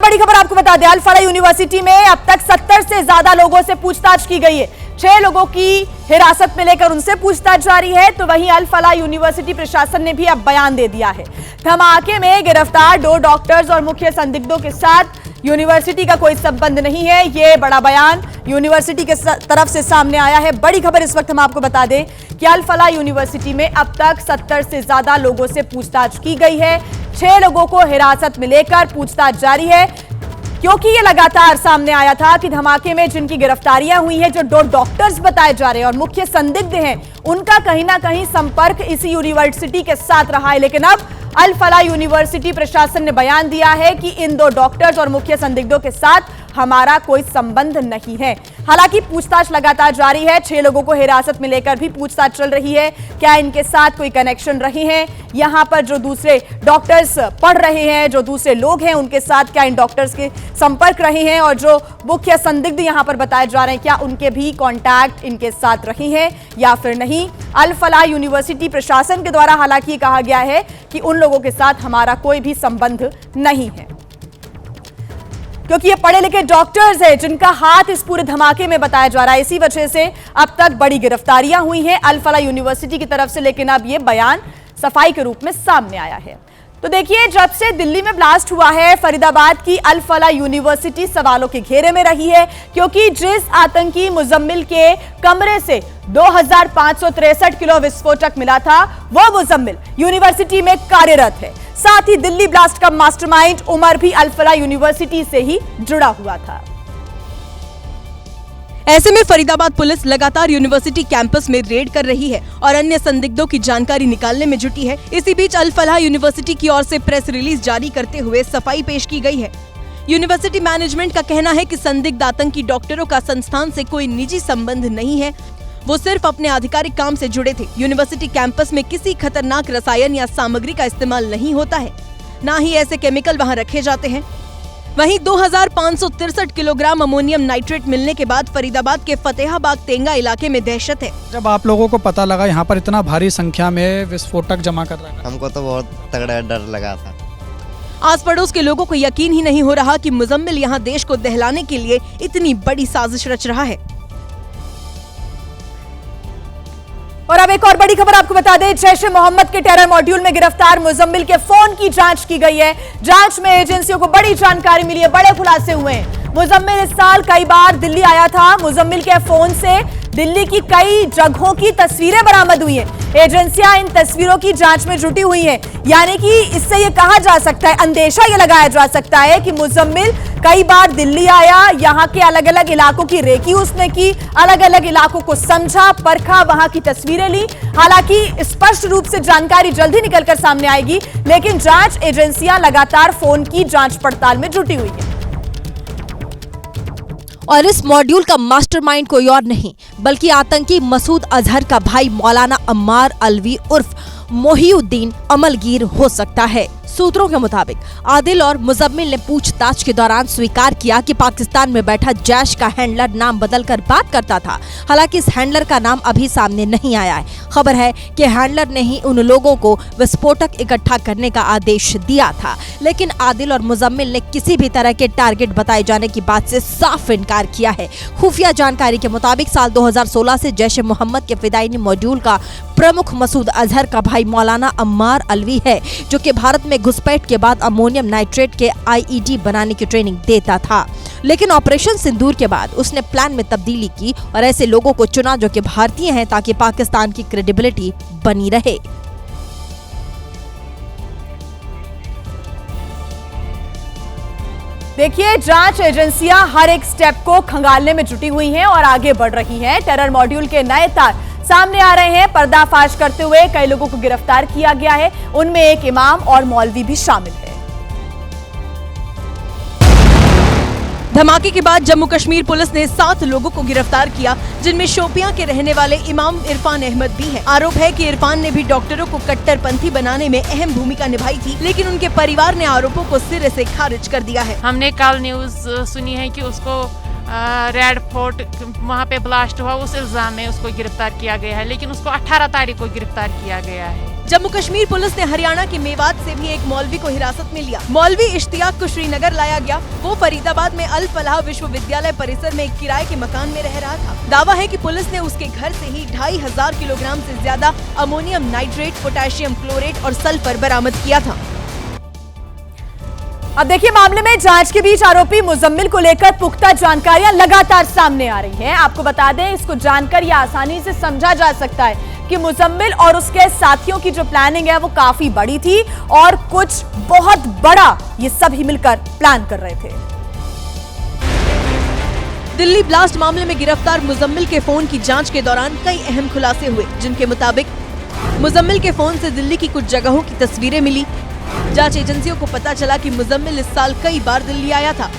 बड़ी खबर आपको बता दें, अल फलाह यूनिवर्सिटी में अब तक 70 से ज्यादा लोगों से पूछताछ की गई है। 6 लोगों की हिरासत में लेकर उनसे पूछताछ जारी है। तो वहीं अल फलाह यूनिवर्सिटी प्रशासन ने भी अब बयान दे दिया है। धमाके में गिरफ्तार 2 डॉक्टर्स और मुख्य संदिग्धों के साथ यूनिवर्सिटी का कोई संबंध नहीं है। ये बड़ा बयान यूनिवर्सिटी के तरफ से सामने आया है। बड़ी खबर इस वक्त हम आपको बता दें कि अल फलाह यूनिवर्सिटी में अब तक 70 से ज्यादा लोगों से पूछताछ की गई है। 6 लोगों को हिरासत में लेकर पूछताछ जारी है, क्योंकि ये लगातार सामने आया था कि धमाके में जिनकी गिरफ्तारियां हुई हैं, जो 2 डॉक्टर्स बताए जा रहे हैं और मुख्य संदिग्ध हैं, उनका कहीं ना कहीं संपर्क इसी यूनिवर्सिटी के साथ रहा है। लेकिन अब अल फलाह यूनिवर्सिटी प्रशासन ने बयान दिया है कि इन 2 डॉक्टर्स और मुख्य संदिग्धों के साथ हमारा कोई संबंध नहीं है। हालांकि पूछताछ लगातार जारी है। 6 लोगों को हिरासत में लेकर भी पूछताछ चल रही है। क्या इनके साथ कोई कनेक्शन रहे हैं, यहां पर जो दूसरे डॉक्टर्स पढ़ रहे हैं, जो दूसरे लोग हैं, उनके साथ क्या इन डॉक्टर्स के संपर्क रहे हैं, और जो मुख्य संदिग्ध यहां पर बताए जा रहे हैं, क्या उनके भी कॉन्टैक्ट इनके साथ रहे हैं या फिर नहीं। अल फलाह यूनिवर्सिटी प्रशासन के द्वारा हालांकि कहा गया है कि उन लोगों के साथ हमारा कोई भी संबंध नहीं है, क्योंकि ये पढ़े लिखे डॉक्टर्स हैं जिनका हाथ इस पूरे धमाके में बताया जा रहा है। इसी वजह से अब तक बड़ी गिरफ्तारियां हुई हैं अल फलाह यूनिवर्सिटी की तरफ से। लेकिन अब ये बयान सफाई के रूप में सामने आया है। तो देखिए, जब से दिल्ली में ब्लास्ट हुआ है, फरीदाबाद की अल फलाह यूनिवर्सिटी सवालों के घेरे में रही है, क्योंकि जिस आतंकी मुजम्मिल के कमरे से 2563 किलो विस्फोटक मिला था, वो मुजम्मिल यूनिवर्सिटी में कार्यरत है। साथ ही दिल्ली ब्लास्ट का मास्टरमाइंड उमर भी अल फलाह यूनिवर्सिटी से ही जुड़ा हुआ था। ऐसे में फरीदाबाद पुलिस लगातार यूनिवर्सिटी कैंपस में रेड कर रही है और अन्य संदिग्धों की जानकारी निकालने में जुटी है। इसी बीच अल फलाह यूनिवर्सिटी की ओर से प्रेस रिलीज जारी करते हुए सफाई पेश की गई है। यूनिवर्सिटी मैनेजमेंट का कहना है कि संदिग्ध आतंकी डॉक्टरों का संस्थान से कोई निजी संबंध नहीं है, वो सिर्फ अपने आधिकारिक काम से जुड़े थे। यूनिवर्सिटी कैंपस में किसी खतरनाक रसायन या सामग्री का इस्तेमाल नहीं होता है, ना ही ऐसे केमिकल वहां रखे जाते हैं। वहीं 2563 किलोग्राम अमोनियम नाइट्रेट मिलने के बाद फरीदाबाद के फतेहाबाद तेंगा इलाके में दहशत है। जब आप लोगों को पता लगा यहाँ पर इतना भारी संख्या में विस्फोटक जमा कर रहा है, हमको तो बहुत तगड़ा डर लगा था। आस पड़ोस के लोगों को यकीन ही नहीं हो रहा कि मुजम्मिल यहाँ देश को दहलाने के लिए इतनी बड़ी साजिश रच रहा है। और अब एक और बड़ी खबर आपको बता दें, जैश-ए मोहम्मद के टेरर मॉड्यूल में गिरफ्तार मुजम्मिल के फोन की जांच की गई है। जांच में एजेंसियों को बड़ी जानकारी मिली है, बड़े खुलासे हुए हैं। मुजम्मिल इस साल कई बार दिल्ली आया था। मुजम्मिल के फोन से दिल्ली की कई जगहों की तस्वीरें बरामद हुई हैं। एजेंसियां इन तस्वीरों की जांच में जुटी हुई हैं। यानी कि इससे यह कहा जा सकता है, अंदेशा यह लगाया जा सकता है कि मुजम्मिल कई बार दिल्ली आया, यहाँ के अलग अलग इलाकों की रेकी उसने की, अलग अलग इलाकों को समझा, परखा, वहां की तस्वीरें ली। हालांकि स्पष्ट रूप से जानकारी जल्दी निकलकर सामने आएगी, लेकिन जांच एजेंसियां लगातार फोन की जांच पड़ताल में जुटी हुई है। और इस मॉड्यूल का मास्टरमाइंड कोई और नहीं बल्कि आतंकी मसूद अजहर का भाई मौलाना अम्मार अलवी उर्फ मोहिउद्दीन अमलगीर हो सकता है। सूत्रों के मुताबिक आदिल और मुजम्मिल ने पूछताछ के दौरान स्वीकार किया कि पाकिस्तान में बैठा जैश का हैंडलर नाम बदलकर बात करता था। हालांकि इस हैंडलर का नाम अभी सामने नहीं आया है। खबर है कि हैंडलर ने ही उन लोगों को विस्फोटक इकट्ठा करने का आदेश दिया था, लेकिन आदिल और मुजम्मिल ने किसी भी तरह के टारगेट बताए जाने की बात से साफ इनकार किया है। खुफिया जानकारी के मुताबिक साल 2016 से जैश-ए मोहम्मद के फिदायनी मॉड्यूल का प्रमुख मसूद अजहर का भाई मौलाना अम्मार अलवी है, जो कि भारत में घुसपैठ के बाद अमोनियम नाइट्रेट के आईईडी बनाने की ट्रेनिंग देता था। लेकिन ऑपरेशन सिंदूर के बाद उसने प्लान में तब्दीली की और ऐसे लोगों को चुना जो कि भारतीय हैं, ताकि पाकिस्तान की क्रेडिबिलिटी बनी रहे। देखिए, जांच एजेंसियां हर एक स्टेप को खंगालने में जुटी हुई हैं और आगे बढ़ रही हैं। टेरर मॉड्यूल के नए तार सामने आ रहे हैं। पर्दाफाश करते हुए कई लोगों को गिरफ्तार किया गया है, उनमें एक इमाम और मौलवी भी शामिल है। धमाके के बाद जम्मू कश्मीर पुलिस ने 7 लोगों को गिरफ्तार किया, जिनमें शोपियां के रहने वाले इमाम इरफान अहमद भी हैं। आरोप है कि इरफान ने भी डॉक्टरों को कट्टरपंथी बनाने में अहम भूमिका निभाई थी, लेकिन उनके परिवार ने आरोपों को सिरे से खारिज कर दिया है। हमने कल न्यूज सुनी है कि उसको रेड फोर्ट वहाँ पे ब्लास्ट हुआ, उस इल्जाम में उसको गिरफ्तार किया गया है, लेकिन उसको 18 तारीख को गिरफ्तार किया गया है। जम्मू कश्मीर पुलिस ने हरियाणा के मेवात से भी एक मौलवी को हिरासत में लिया। मौलवी इश्तियाक को श्रीनगर लाया गया। वो फरीदाबाद में अल फलाह विश्वविद्यालय परिसर में एक किराए के मकान में रह रहा था। दावा है कि पुलिस ने उसके घर से ही 2500 किलोग्राम से ज्यादा अमोनियम नाइट्रेट, पोटेशियम क्लोरेट और सल्फर बरामद किया था। अब देखिए, मामले में जांच के बीच आरोपी मुजम्मिल को लेकर पुख्ता जानकारियां लगातार सामने आ रही हैं। आपको बता दें, इसको जानकर यह आसानी से समझा जा सकता है कि मुजम्मिल और उसके साथियों की जो प्लानिंग है वो काफी बड़ी थी और कुछ बहुत बड़ा ये सभी मिलकर प्लान कर रहे थे। दिल्ली ब्लास्ट मामले में गिरफ्तार मुजम्मिल के फोन की जांच के दौरान कई अहम खुलासे हुए, जिनके मुताबिक मुजम्मिल के फोन से दिल्ली की कुछ जगहों की तस्वीरें मिली। जांच एजेंसियों को पता चला कि मुजम्मिल इस साल कई बार दिल्ली आया था,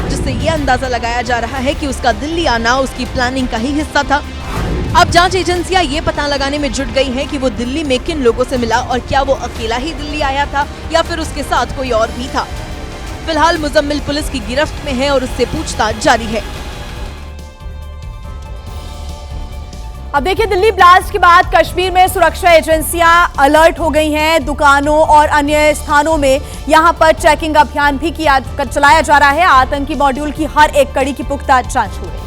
जिससे ये अंदाजा लगाया जा रहा है कि उसका दिल्ली आना उसकी प्लानिंग का ही हिस्सा था। अब जांच एजेंसियां ये पता लगाने में जुट गई हैं कि वो दिल्ली में किन लोगों से मिला और क्या वो अकेला ही दिल्ली आया था या फिर उसके साथ कोई और भी था। फिलहाल मुजम्मिल पुलिस की गिरफ्त में है और उससे पूछताछ जारी है। अब देखिए, दिल्ली ब्लास्ट के बाद कश्मीर में सुरक्षा एजेंसियां अलर्ट हो गई हैं। दुकानों और अन्य स्थानों में यहां पर चेकिंग अभियान भी चलाया जा रहा है। आतंकी मॉड्यूल की हर एक कड़ी की पुख्ता जांच हो रही है।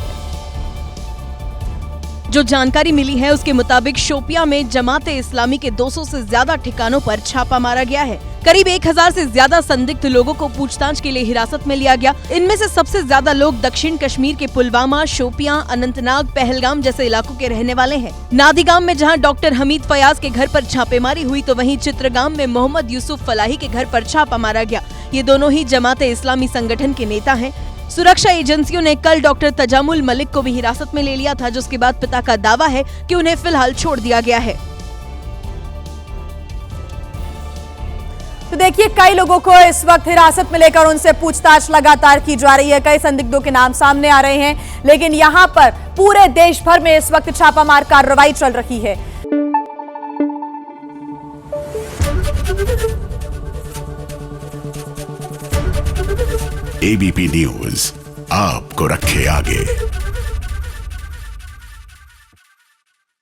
जो जानकारी मिली है उसके मुताबिक शोपियां में जमाते इस्लामी के 200 से ज्यादा ठिकानों पर छापा मारा गया है। करीब 1000 से ज्यादा संदिग्ध लोगों को पूछताछ के लिए हिरासत में लिया गया। इनमें से सबसे ज्यादा लोग दक्षिण कश्मीर के पुलवामा, शोपियां, अनंतनाग, पहलगाम जैसे इलाकों के रहने वाले हैं। नादिगाम में जहां डॉक्टर हमीद फयाज के घर पर छापेमारी हुई, तो वहीं चित्रगाम में मोहम्मद यूसुफ फलाही के घर पर छापा मारा गया। ये दोनों ही जमाते इस्लामी संगठन के नेता हैं। सुरक्षा एजेंसियों ने कल डॉक्टर तजामुल मलिक को भी हिरासत में ले लिया था, जिसके बाद पिता का दावा है कि उन्हें फिलहाल छोड़ दिया गया है। तो देखिए, कई लोगों को इस वक्त हिरासत में लेकर उनसे पूछताछ लगातार की जा रही है। कई संदिग्धों के नाम सामने आ रहे हैं, लेकिन यहां पर पूरे देश भर में इस वक्त छापामार कार्रवाई चल रही है। एबीपी न्यूज आपको रखे आगे।